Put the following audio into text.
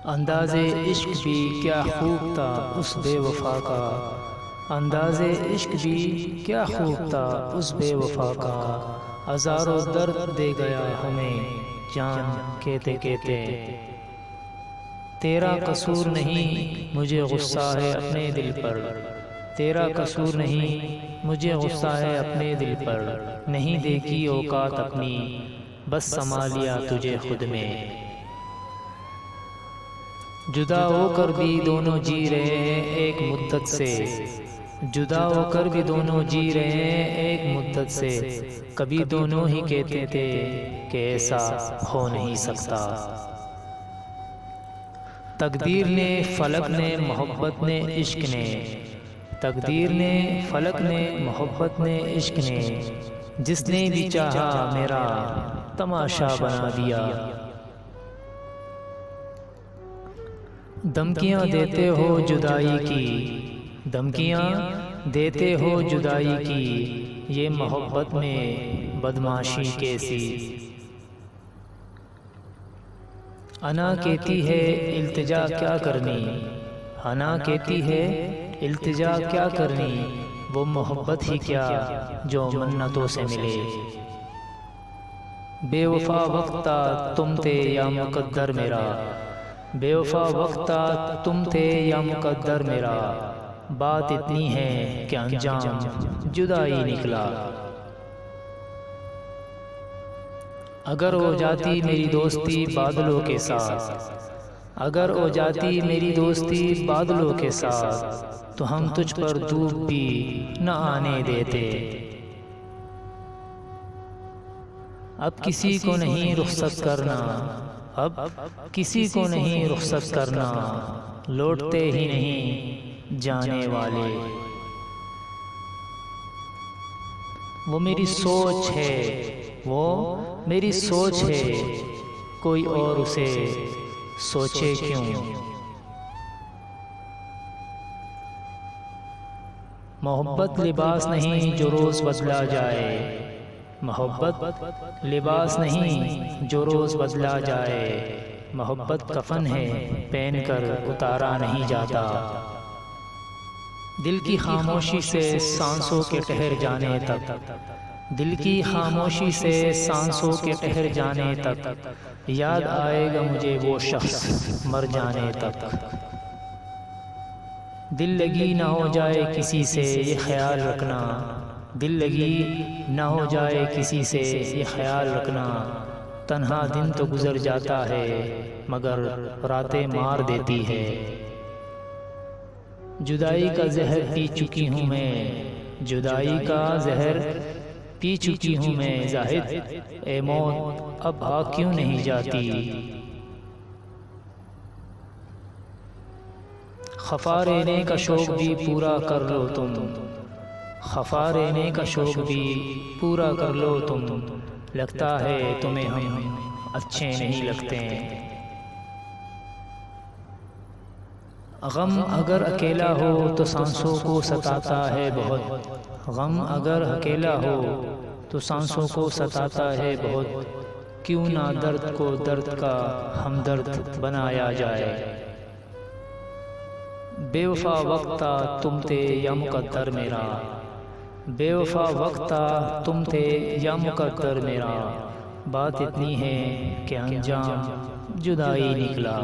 अंदाज़े इश्क भी क्या खूब था उस बेवफा का, अंदाज़े इश्क भी क्या खूब था उस बेवफा का। हज़ारों दर्द दे गया हमें जान कहते कहते। तेरा कसूर नहीं मुझे गुस्सा है अपने दिल पर, तेरा कसूर नहीं मुझे गुस्सा है अपने दिल पर। नहीं देखी औकात अपनी बस समा लिया तुझे खुद में। जुदा होकर भी दोनों जी रहे हैं एक मुद्दत से, जुदा होकर भी दोनों जी रहे हैं एक मुद्दत से। कभी दोनों ही कहते थे कि ऐसा हो नहीं सकता। तकदीर ने फलक ने मोहब्बत ने इश्क ने, तकदीर ने फलक ने मोहब्बत ने इश्क ने, जिसने भी चाहा मेरा तमाशा बना दिया। धमकियाँ देते हो जुदाई की, धमकियाँ देते हो जुदाई की, ये मोहब्बत में बदमाशी कैसी। अना कहती है इल्तिजा क्या करनी, अना कहती है इल्तिजा क्या करनी, वो मोहब्बत ही क्या जो मन्नतों से मिले। बेवफा वक्ता तुम थे या मुकद्दर मेरा, बेवफा वक्ता तुम थे या मुकद्दर मेरा। बात इतनी है कि अंजाम जुदाई निकला। अगर हो जाती मेरी दोस्ती बादलों के साथ, अगर हो जाती मेरी दोस्ती बादलों के साथ, तो हम तुझ पर धूप भी न आने देते। अब किसी को नहीं रुखसत करना, अब किसी को नहीं रुखसत करना, लौटते ही नहीं जाने वाले। वो मेरी सोच है, वो मेरी सोच है, कोई और उसे सोचे क्यों। मोहब्बत लिबास नहीं जो रोज़ बदला जाए, मोहब्बत लिबास नहीं जो रोज़ बदला जाए। मोहब्बत कफन है पहन कर उतारा नहीं जाता। दिल की खामोशी से सांसों के ठहर जाने तक, दिल की खामोशी से सांसों के ठहर जाने तक, याद आएगा मुझे वो शख्स मर जाने तक। दिल लगी ना हो जाए किसी से ये ख्याल रखना, दिल लगी ना हो जाए किसी से ये ख्याल रखना। तन्हा दिन तो गुजर जाता है मगर रातें मार देती है। जुदाई का जहर पी चुकी हूँ मैं, जुदाई का जहर पी चुकी हूँ मैं। जाहिद ए मौत अब भाग क्यों नहीं जाती। खफा रहने का शौक भी पूरा कर लो तुम, खफा रहने का शौक भी पूरा कर लो तुम। लगता है तुम्हें हम अच्छे नहीं लगते। गम अगर अकेला हो तो सांसों को सताता है बहुत, गम अगर अकेला हो तो सांसों को सताता है बहुत। क्यों ना दर्द को दर्द का हमदर्द बनाया जाए। बेवफा वक्ता तुम थे या मुकद्दर मेरा, बेवफा वक्ता तुम थे या मुकद्दर मेरा। बात इतनी है कि अंजाम जुदाई निकला।